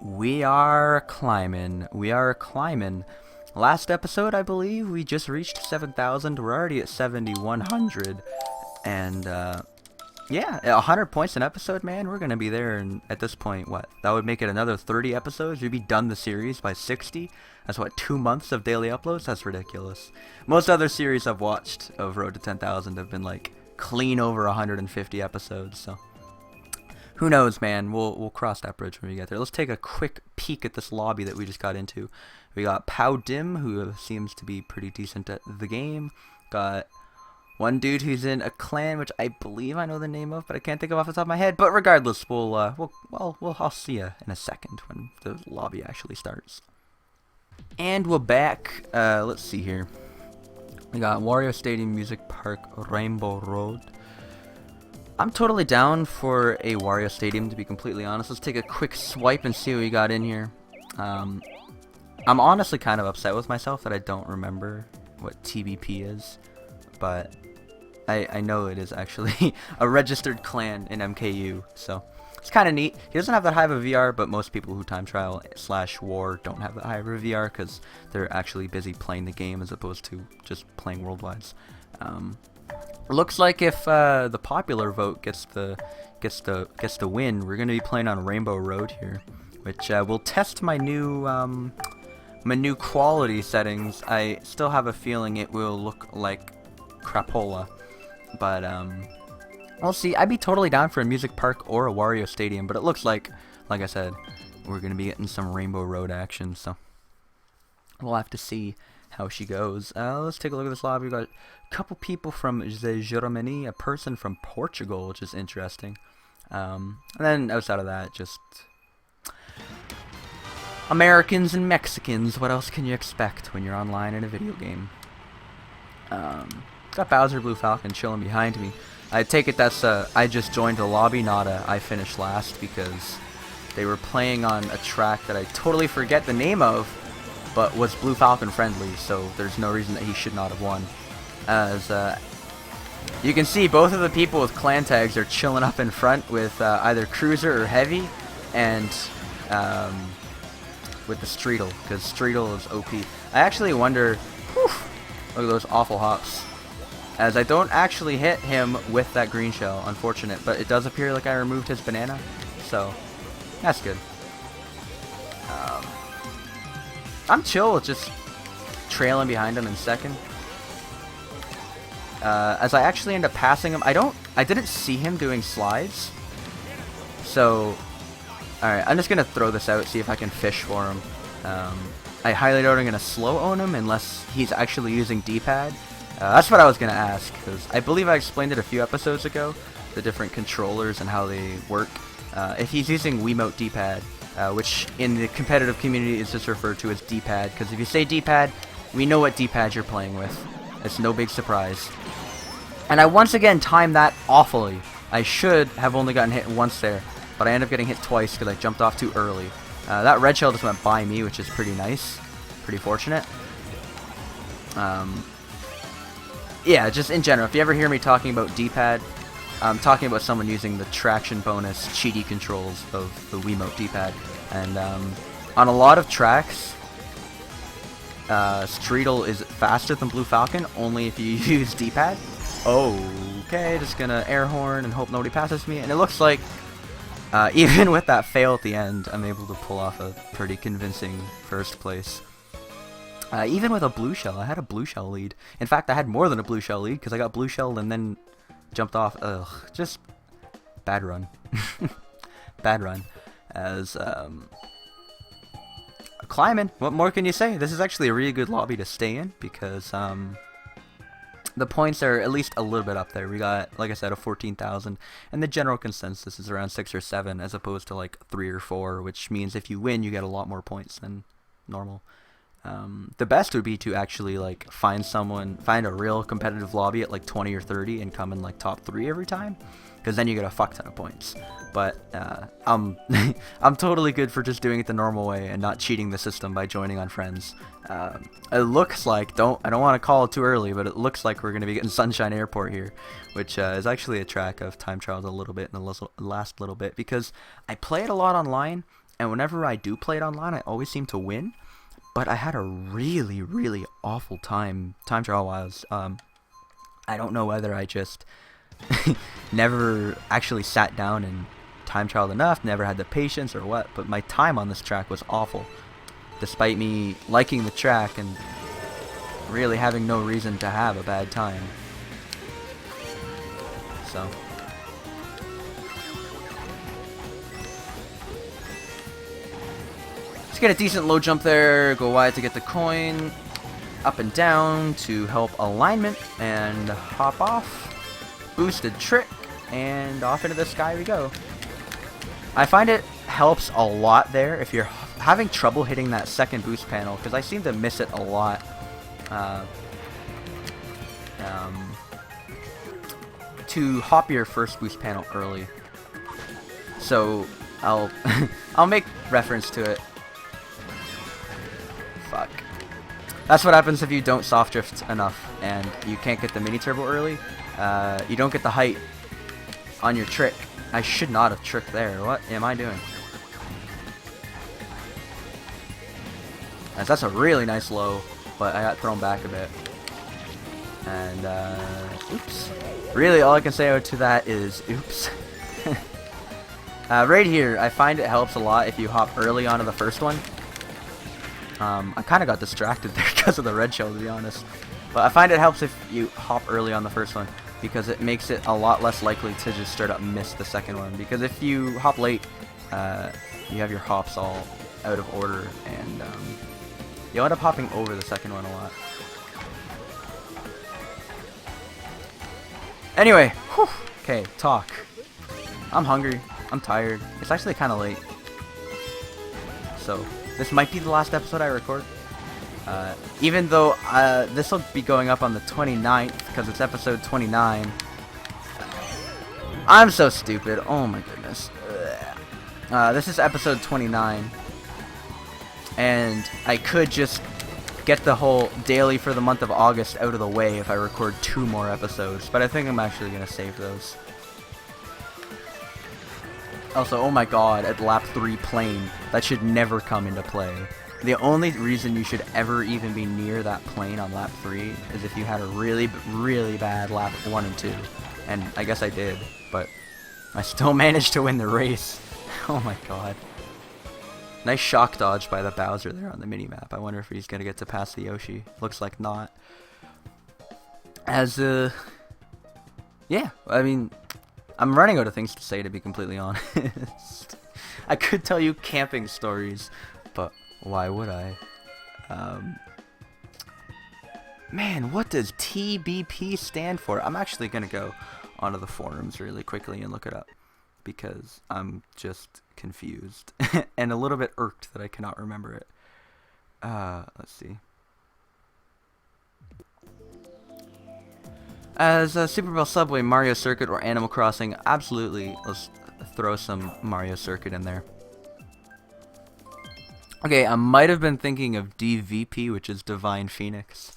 We are climbing. We are climbing. Last episode, I believe, we just reached 7,000. We're already at 7,100. And, yeah, 100 points an episode, man. We're going to be there and at this point, what? That would make it another 30 episodes. We'd be done the series by 60. That's what, 2 months of daily uploads? That's ridiculous. Most other series I've watched of Road to 10,000 have been, like, clean over 150 episodes, so... Who knows, man? We'll cross that bridge when we get there. Let's take a quick peek at this lobby that we just got into. We got Pastebin, who seems to be pretty decent at the game. Got one dude who's in a clan, which I believe I know the name of, but I can't think of off the top of my head. But regardless, I'll see ya in a second when the lobby actually starts. And we're back. Let's see here. We got Wario Stadium, Music Park, Rainbow Road. I'm totally down for a Wario Stadium, to be completely honest. Let's take a quick swipe and see what we got in here. I'm honestly kind of upset with myself that I don't remember what TBP is, but I know it is actually a registered clan in MKU, so it's kind of neat. He doesn't have that high of a VR, but most people who time trial / war don't have that high of a VR because they're actually busy playing the game as opposed to just playing worldwides. Looks like if the popular vote gets the win, we're gonna be playing on Rainbow Road here, which will test my new quality settings. I still have a feeling it will look like crapola, but we'll see. I'd be totally down for a music park or a Wario Stadium, but it looks like I said, we're gonna be getting some Rainbow Road action, so we'll have to see how she goes. Let's take a look at this lobby. We got a couple people from Germany, a person from Portugal, which is interesting. And then outside of that, just Americans and Mexicans. What else can you expect when you're online in a video game? Got Bowser, Blue Falcon chilling behind me. I take it that's I just joined the lobby, not I finished last, because they were playing on a track that I totally forget the name of, but was Blue Falcon friendly, so there's no reason that he should not have won. As you can see, both of the people with clan tags are chilling up in front with either Cruiser or Heavy, and with the Streetle, because Streetle is OP. I actually wonder, look at those awful hops, as I don't actually hit him with that green shell, unfortunate, but it does appear like I removed his banana, so that's good. I'm chill with just trailing behind him in second. As I actually end up passing him, I didn't see him doing slides. So, alright, I'm just gonna throw this out, see if I can fish for him. I highly doubt I'm gonna slow own him unless he's actually using D-pad. That's what I was gonna ask, because I believe I explained it a few episodes ago, the different controllers and how they work. If he's using Wiimote D-pad, which in the competitive community is just referred to as D-pad, because if you say D-pad, we know what D-pad you're playing with. It's no big surprise. And I once again timed that awfully. I should have only gotten hit once there, but I ended up getting hit twice because I jumped off too early. That red shell just went by me, which is pretty nice. Pretty fortunate. Yeah, just in general, if you ever hear me talking about D-pad, I'm talking about someone using the traction bonus cheaty controls of the Wiimote D-pad. And on a lot of tracks, Streetle is faster than Blue Falcon, only if you use D-pad. Okay, just gonna air horn and hope nobody passes me. And it looks like, even with that fail at the end, I'm able to pull off a pretty convincing first place. Even with a blue shell, I had a blue shell lead. In fact, I had more than a blue shell lead, because I got blue shelled and then jumped off. Ugh, just bad run. Bad run. As climbing, what more can you say? This is actually a really good lobby to stay in, because the points are at least a little bit up there. We got, like I said, a 14,000, and the general consensus is around 6 or 7 as opposed to like 3 or 4, which means if you win you get a lot more points than normal. The best would be to actually like find a real competitive lobby at like 20 or 30 and come in like top 3 every time, because then you get a fuck ton of points. But I'm totally good for just doing it the normal way and not cheating the system by joining on friends. It looks like, I don't want to call it too early, but it looks like we're going to be getting Sunshine Airport here, which is actually a track I've time trialed a little bit in the last little bit, because I play it a lot online, and whenever I do play it online, I always seem to win. But I had a really, really awful time trial wise. I don't know whether I just never actually sat down and time trialed enough, never had the patience or what, but my time on this track was awful. Despite me liking the track and really having no reason to have a bad time. So. Let's get a decent low jump there, go wide to get the coin, up and down to help alignment, and hop off, boosted trick, and off into the sky we go. I find it helps a lot there if you're having trouble hitting that second boost panel, because I seem to miss it a lot. To hop your first boost panel early. So I'll I'll make reference to it. Fuck. That's what happens if you don't soft drift enough and you can't get the mini turbo early. You don't get the height on your trick. I should not have tricked there. What am I doing? That's a really nice low, but I got thrown back a bit. And oops. Really, all I can say to that is oops. Right here, I find it helps a lot if you hop early onto the first one. I kind of got distracted there because of the red shell, to be honest. But I find it helps if you hop early on the first one, because it makes it a lot less likely to just straight up miss the second one. Because if you hop late, you have your hops all out of order, and you'll end up hopping over the second one a lot. Anyway, okay, talk. I'm hungry. I'm tired. It's actually kind of late. So, this might be the last episode I record. Even though this will be going up on the 29th, because it's episode 29. I'm so stupid. Oh my goodness. This is episode 29. And I could just get the whole daily for the month of August out of the way if I record 2 more episodes. But I think I'm actually going to save those. Also, oh my god, at lap 3 plane, that should never come into play. The only reason you should ever even be near that plane on lap 3 is if you had a really, really bad lap 1 and 2. And I guess I did, but I still managed to win the race. Oh my god. Nice shock dodge by the Bowser there on the minimap. I wonder if he's going to get to pass the Yoshi. Looks like not. Yeah, I mean, I'm running out of things to say, to be completely honest. I could tell you camping stories, but why would I? Man, what does TBP stand for? I'm actually going to go onto the forums really quickly and look it up, because I'm just confused and a little bit irked that I cannot remember it. Let's see. As Super Bell Subway, Mario Circuit, or Animal Crossing, absolutely, let's throw some Mario Circuit in there. Okay, I might have been thinking of DVP, which is Divine Phoenix.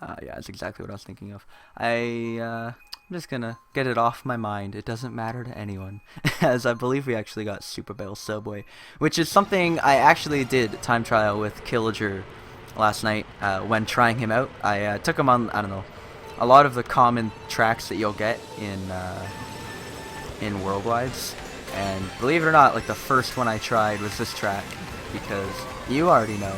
Yeah, that's exactly what I was thinking of. I'm just gonna get it off my mind. It doesn't matter to anyone. As I believe we actually got Super Bell Subway, which is something I actually did time trial with Killager last night when trying him out. I took him on, I don't know, a lot of the common tracks that you'll get in Worldwides. And believe it or not, like the first one I tried was this track, because you already know,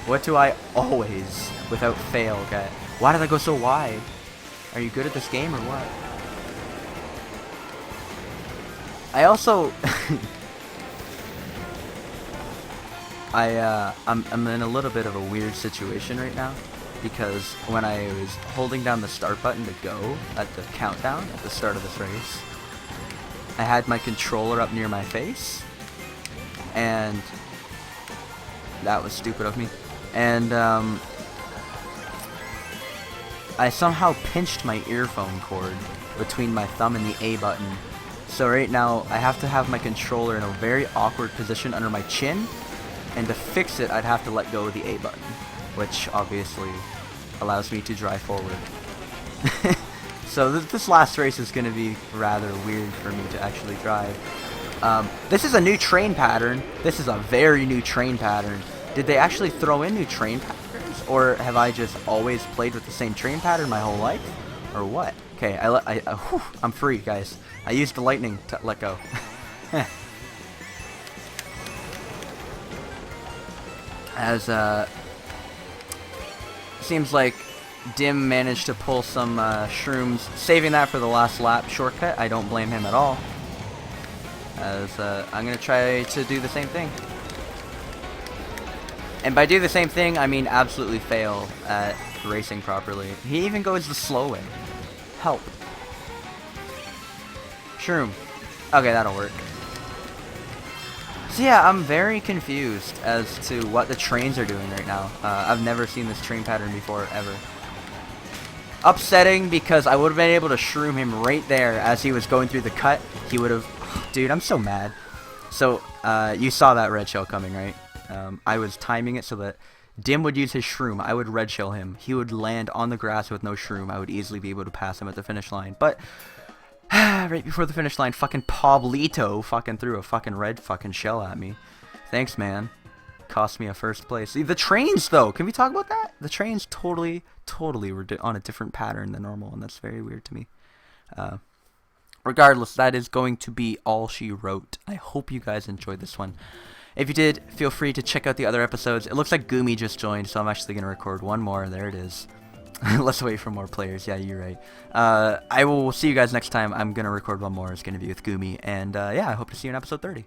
what do I always, without fail, get? Why did I go so wide? Are you good at this game or what? I also I'm in a little bit of a weird situation right now, because when I was holding down the start button to go at the countdown at the start of this race, I had my controller up near my face, and that was stupid of me. And I somehow pinched my earphone cord between my thumb and the A button. So right now I have to have my controller in a very awkward position under my chin, and to fix it I'd have to let go of the A button, which obviously allows me to drive forward. So this last race is going to be rather weird for me to actually drive. This is a new train pattern. This is a very new train pattern. Did they actually throw in new train patterns, or have I just always played with the same train pattern my whole life, or what? Okay, I'm free, guys. I used the lightning to let go. As seems like Dim managed to pull some shrooms, saving that for the last lap shortcut. I don't blame him at all. As I'm gonna try to do the same thing. And by do the same thing, I mean absolutely fail at racing properly. He even goes the slow way. Help. Shroom. Okay, that'll work. So yeah, I'm very confused as to what the trains are doing right now. I've never seen this train pattern before, ever. Upsetting because I would have been able to shroom him right there as he was going through the cut. He would have... Dude, I'm so mad. So, you saw that red shell coming, right? I was timing it so that Dim would use his shroom. I would red shell him. He would land on the grass with no shroom. I would easily be able to pass him at the finish line. But... right before the finish line, fucking Pablito fucking threw a fucking red fucking shell at me. Thanks, man. Cost me a first place. The trains, though, can we talk about that? The trains totally were on a different pattern than normal, and that's very weird to me. Regardless, that is going to be all she wrote. I hope you guys enjoyed this one. If you did, feel free to check out the other episodes. It looks like Goomy just joined, so I'm actually going to record one more. There it is. Let's wait for more players. Yeah, you're right. I will see you guys next time. I'm going to record one more. It's going to be with Goomy. And yeah, I hope to see you in episode 30.